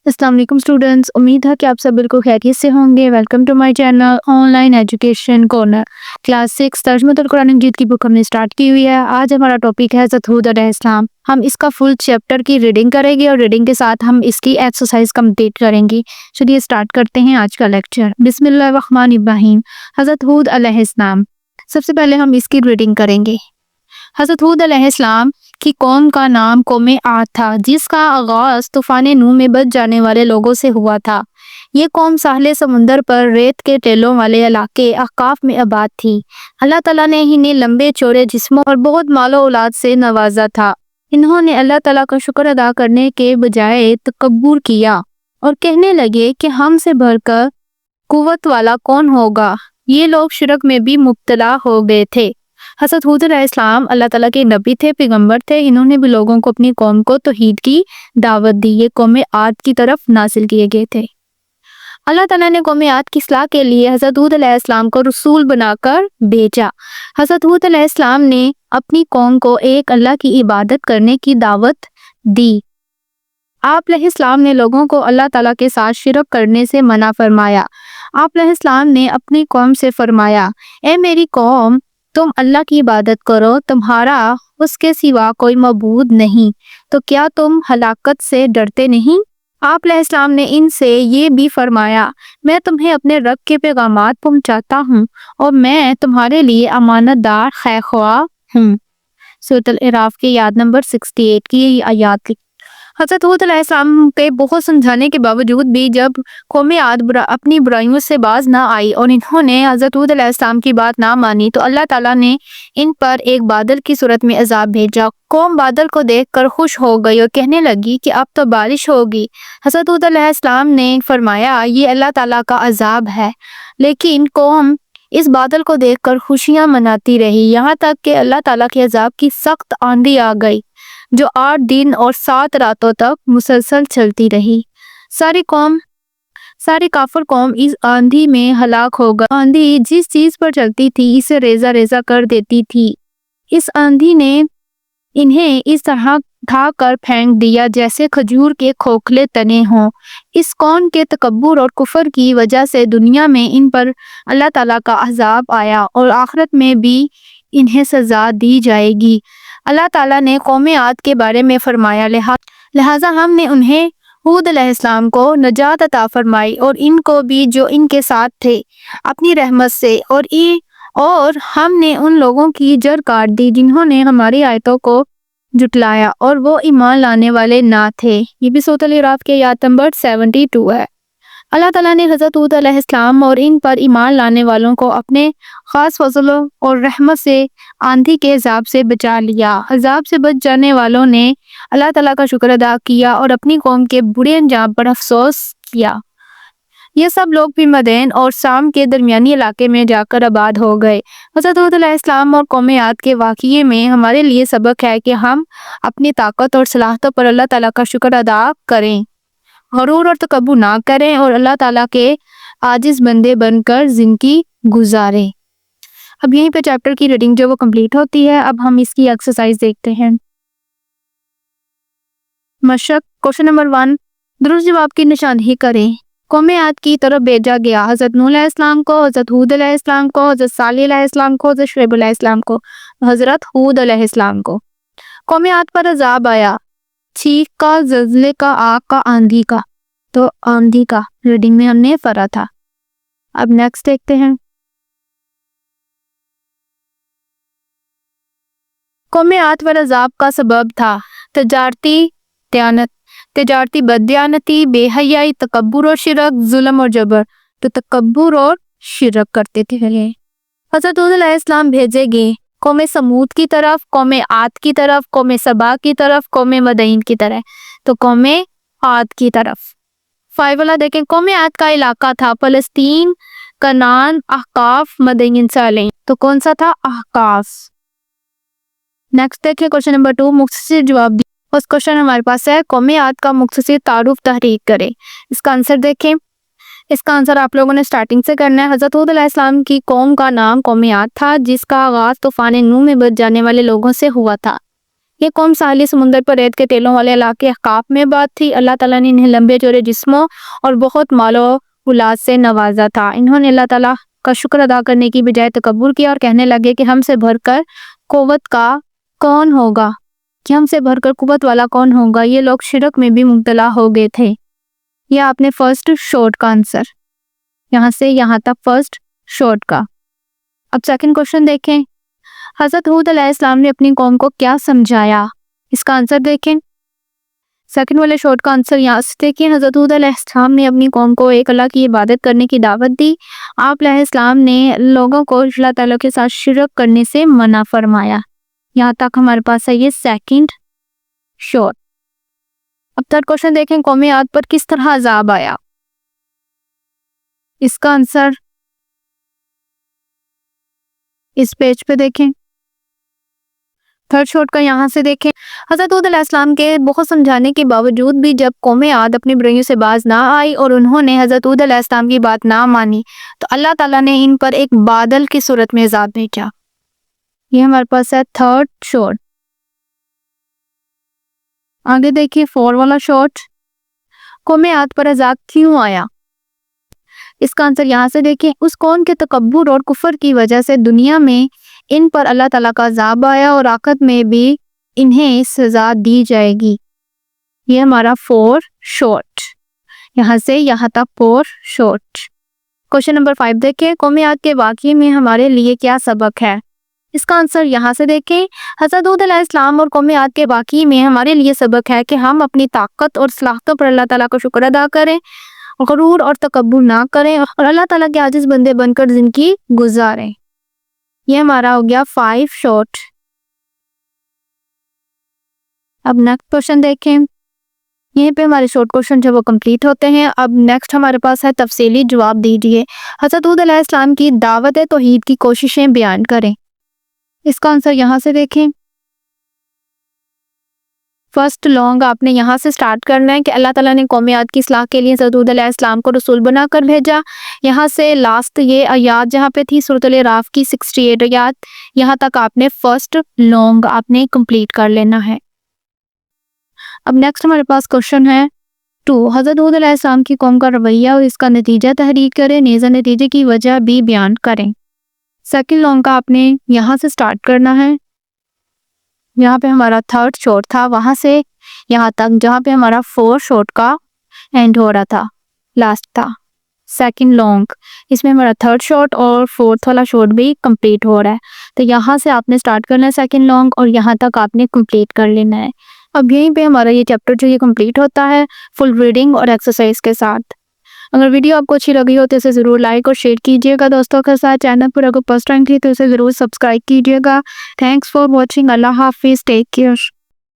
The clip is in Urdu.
السلام علیکم اسٹوڈنٹس، امید ہے کہ آپ سب بالکل خیریت سے ہوں گے۔ Welcome to my channel online education corner. Class 6 ترجمہ القرآن مجید کی بک ہم نے سٹارٹ کی ہوئی ہے۔ آج ہمارا ٹاپک ہے حضرت ہود علیہ السلام۔ ہم اس کا فل چیپٹر کی ریڈنگ کریں گے اور ریڈنگ کے ساتھ ہم اس کی ایکسرسائز کمپلیٹ کریں گے۔ چلیے اسٹارٹ کرتے ہیں آج کا لیکچر۔ بسم اللہ الرحمن الرحیم۔ حضرت ہود علیہ السلام۔ سب سے پہلے ہم اس کی ریڈنگ کریں گے۔ حضرت ہود علیہ السلام کی قوم کا نام قوم عاد تھا، جس کا آغاز طوفان نوح میں بچ جانے والے لوگوں سے ہوا تھا۔ یہ قوم ساحل سمندر پر ریت کے ٹیلوں والے علاقے احقاف میں آباد تھی۔ اللہ تعالیٰ نے انہیں لمبے چوڑے جسموں اور بہت مال و اولاد سے نوازا تھا۔ انہوں نے اللہ تعالیٰ کا شکر ادا کرنے کے بجائے تکبر کیا اور کہنے لگے کہ ہم سے بڑھ کر قوت والا کون ہوگا۔ یہ لوگ شرک میں بھی مبتلا ہو گئے تھے۔ حضرت ہود علیہ السلام اللہ تعالیٰ کے نبی تھے، پیغمبر تھے۔ انہوں نے بھی لوگوں کو اپنی قوم کو توحید کی دعوت دی۔ یہ قوم عاد کی طرف نازل کیے گئے تھے۔ اللہ تعالیٰ نے قوم عاد کی اصلاح کے لیے حضرت ہود علیہ السلام کو رسول بنا کر بھیجا۔ حضرت ہود علیہ السلام نے اپنی قوم کو ایک اللہ کی عبادت کرنے کی دعوت دی۔ آپ علیہ السلام نے لوگوں کو اللہ تعالیٰ کے ساتھ شرک کرنے سے منع فرمایا۔ آپ علیہ السلام نے اپنی قوم سے فرمایا، اے میری قوم، تم اللہ کی عبادت کرو، تمہارا اس کے سوا کوئی معبود نہیں، تو کیا تم ہلاکت سے ڈرتے نہیں؟ آپ علیہ السلام نے ان سے یہ بھی فرمایا، میں تمہیں اپنے رب کے پیغامات پہنچاتا ہوں اور میں تمہارے لیے امانت دار خیر خواہ ہوں۔ سورۃ الاعراف کی آیت نمبر 68 کی یہ آیات لکھی۔ حضرت ہود علیہ السلام کے بہت سمجھانے کے باوجود بھی جب قوم عاد اپنی برائیوں سے باز نہ آئی اور انہوں نے حضرت ہود علیہ السلام کی بات نہ مانی، تو اللہ تعالیٰ نے ان پر ایک بادل کی صورت میں عذاب بھیجا۔ قوم بادل کو دیکھ کر خوش ہو گئی اور کہنے لگی کہ اب تو بارش ہوگی۔ حضرت ہود علیہ السلام نے فرمایا، یہ اللہ تعالیٰ کا عذاب ہے۔ لیکن قوم اس بادل کو دیکھ کر خوشیاں مناتی رہی، یہاں تک کہ اللہ تعالیٰ کے عذاب کی سخت آندھی آ گئی، جو 8 دن اور 7 راتوں تک مسلسل چلتی رہی۔ ساری کافر قوم اس آندھی میں ہلاک ہو گئی۔ آندھی جس چیز پر چلتی تھی اسے ریزہ ریزہ کر دیتی تھی۔ اس آندھی نے انہیں اس طرح اٹھا کر پھینک دیا جیسے کھجور کے کھوکھلے تنے ہوں۔ اس قوم کے تکبر اور کفر کی وجہ سے دنیا میں ان پر اللہ تعالیٰ کا عذاب آیا اور آخرت میں بھی انہیں سزا دی جائے گی۔ اللہ تعالیٰ نے قوم عاد کے بارے میں فرمایا، لہٰذا ہم نے انہیں ہود علیہ السلام کو نجات عطا فرمائی اور ان کو بھی جو ان کے ساتھ تھے اپنی رحمت سے، اور ہم نے ان لوگوں کی جڑ کاٹ دی جنہوں نے ہماری آیتوں کو جھٹلایا اور وہ ایمان لانے والے نہ تھے۔ یہ بھی سورۃ الاعراف کی آیت نمبر 72 ہے۔ اللہ تعالیٰ نے حضرت ہود علیہ السلام اور ان پر ایمان لانے والوں کو اپنے خاص فضل اور رحمت سے آندھی کے عذاب سے بچا لیا۔ عذاب سے بچ جانے والوں نے اللہ تعالیٰ کا شکر ادا کیا اور اپنی قوم کے برے انجام پر افسوس کیا۔ یہ سب لوگ بھی مدین اور شام کے درمیانی علاقے میں جا کر آباد ہو گئے۔ حضرت ہود علیہ السلام اور قوم عاد کے واقعے میں ہمارے لیے سبق ہے کہ ہم اپنی طاقت اور صلاحیتوں پر اللہ تعالیٰ کا شکر ادا کریں، غرور اور تکبر نہ کریں اور اللہ تعالیٰ کے عاجز بندے بن کر زندگی گزاریں۔ اب یہیں پہ چیپٹر کی ریڈنگ جو وہ کمپلیٹ ہوتی ہے۔ اب ہم اس کی ایکسرسائز دیکھتے ہیں۔ مشق کوشچن نمبر 1، درست جواب کی نشاندہی کریں۔ قوم عاد کی طرف بھیجا گیا حضرت نوح علیہ السلام کو، حضرت ہود علیہ السلام کو، حضرت صالح علیہ السلام کو، حضرت شعیب علیہ السلام کو، حضرت ہود علیہ السلام کو۔ قوم عاد پر عذاب آیا، چیخ کا، زلزلے کا، آگ کا، آندھی کا۔ تو آندھی کا ریڈنگ میں ہم نے پڑھا تھا۔ اب نیکسٹ دیکھتے ہیں۔ قوم عاد پر عذاب کا سبب تھا تجارتی بددیانتی، بے حیائی، تکبر اور شرک، ظلم اور جبر۔ تو تکبر اور شرک کرتے تھے۔ حضرت ہود علیہ السلام بھیجے گئے قوم سمود کی طرف، قوم عاد کی طرف، قوم سبا کی طرف، قوم مدین کی طرف۔ تو قوم عاد کی طرف 5 والا دیکھیں۔ قوم عاد کا علاقہ تھا فلسطین، کنعان، احقاف، مدین صالح۔ تو کون سا تھا؟ احقاف۔ نیکسٹ دیکھیں کوشچن نمبر 2، مختصر جواب دی۔ اس کوشچن ہمارے پاس ہے، قوم عاد کا مختصر تعارف تحریر کریں۔ اس کا آنسر دیکھیں۔ اس کا آنسر آپ لوگوں نے سٹارٹنگ سے کرنا ہے۔ حضرت ہود علیہ السلام کی قوم کا نام قوم عاد تھا، جس کا آغاز طوفان نوح میں بچ جانے والے لوگوں سے ہوا تھا۔ یہ قوم ساحلی سمندر پر ریت کے تیلوں والے علاقے احقاف میں آباد تھی۔ اللہ تعالیٰ نے انہیں لمبے چوڑے جسموں اور بہت مال و اولاد سے نوازا تھا۔ انہوں نے اللہ تعالیٰ کا شکر ادا کرنے کی بجائے تکبر کیا اور کہنے لگے کہ ہم سے بڑھ کر قوت والا کون ہوگا۔ یہ لوگ شرک میں بھی مبتلا ہو گئے تھے۔ یہ آپ نے فرسٹ شارٹ کا آنسر، یہاں سے یہاں تک فرسٹ شارٹ کا۔ اب سیکنڈ کوشچن دیکھیں، حضرت ہود علیہ السلام نے اپنی قوم کو کیا سمجھایا؟ اس کا آنسر دیکھیں۔ سیکنڈ والے شارٹ کا آنسر یہاں سے دیکھیں، حضرت ہود علیہ السلام نے اپنی قوم کو ایک اللہ کی عبادت کرنے کی دعوت دی۔ آپ علیہ السلام نے لوگوں کو اللہ تعالیٰ کے ساتھ شرک کرنے سے منع فرمایا۔ یہاں تک ہمارے پاس ہے یہ سیکنڈ شارٹ۔ اب تھرڈ کوشچن دیکھیں، قوم عاد پر کس طرح عذاب آیا؟ اس کا آنسر اس پیج پہ دیکھیں۔ تھرڈ شارٹ کا یہاں سے دیکھیں، حضرت ہود علیہ السلام کے بہت سمجھانے کے باوجود بھی جب قوم عاد اپنی برائیوں سے باز نہ آئی اور انہوں نے حضرت ہود علیہ السلام کی بات نہ مانی تو اللہ تعالیٰ نے ان پر ایک بادل کی صورت میں عذاب بھیجا۔ یہ ہمارے پاس ہے تھرڈ شارٹ۔ آگے دیکھیے فور والا شارٹ، قوم عاد پر عذاب کیوں آیا؟ اس کا آنسر یہاں سے دیکھیں، اس قوم کے تکبر اور کفر کی وجہ سے دنیا میں ان پر اللہ تعالیٰ کا عذاب آیا اور آخرت میں بھی انہیں سزا دی جائے گی۔ یہ ہمارا فور شارٹ، یہاں سے یہاں تک فور شارٹ۔ کوشچن نمبر 5 دیکھیں، قوم عاد کے واقعے میں ہمارے لیے کیا سبق ہے؟ اس کا آنسر یہاں سے دیکھیں، حضرت ہود علیہ السلام اور قوم عاد کے واقعے میں ہمارے لیے سبق ہے کہ ہم اپنی طاقت اور صلاحیتوں پر اللہ تعالیٰ کو شکر ادا کریں، غرور اور تکبر نہ کریں اور اللہ تعالیٰ کے عاجز بندے بن کر زندگی گزاریں۔ یہ ہمارا ہو گیا 5 شارٹ۔ اب نیکسٹ کوشچن دیکھیں، یہیں پہ ہمارے شارٹ کوشچن جو وہ کمپلیٹ ہوتے ہیں۔ اب نیکسٹ ہمارے پاس ہے تفصیلی جواب دیجئے، حضرت ہود علیہ السلام کی دعوت توحید کی کوششیں بیان کریں۔ اس کا آنسر یہاں سے دیکھیں، فرسٹ لانگ آپ نے یہاں سے سٹارٹ کرنا ہے کہ اللہ تعالیٰ نے قوم عاد کی اصلاح کے لیے حضرت ہود علیہ السلام کو رسول بنا کر بھیجا۔ یہاں سے لاسٹ یہ آیات جہاں پہ تھی سورۃ الاعراف کی 68 آیات، یہاں تک آپ نے فرسٹ لانگ آپ نے کمپلیٹ کر لینا ہے۔ اب نیکسٹ ہمارے پاس کوشچن ہے 2، حضرت ہود علیہ السلام کی قوم کا رویہ اور اس کا نتیجہ تحریر کریں، نیز نتیجے کی وجہ بھی بیان کریں۔ سیکنڈ لانگ کا آپ نے یہاں سے سٹارٹ کرنا ہے، یہاں پہ ہمارا تھرڈ شارٹ تھا، وہاں سے یہاں تک جہاں پہ ہمارا 4 شارٹ کا اینڈ ہو رہا تھا، لاسٹ تھا سیکنڈ لانگ۔ اس میں ہمارا تھرڈ شارٹ اور فورتھ والا شارٹ بھی کمپلیٹ ہو رہا ہے، تو یہاں سے آپ نے سٹارٹ کرنا ہے سیکنڈ لانگ اور یہاں تک آپ نے کمپلیٹ کر لینا ہے۔ اب یہیں پہ ہمارا یہ چیپٹر جو یہ کمپلیٹ ہوتا ہے فل ریڈنگ اور ایکسرسائز کے ساتھ۔ اگر ویڈیو آپ کو اچھی لگی ہو تو اسے ضرور لائک اور شیئر کیجیے گا دوستوں کے ساتھ۔ چینل پر اگر فرسٹ ٹائم تھی تو اسے ضرور سبسکرائب کیجیے گا۔ تھینکس فار واچنگ، اللہ حافظ، ٹیک کیئر۔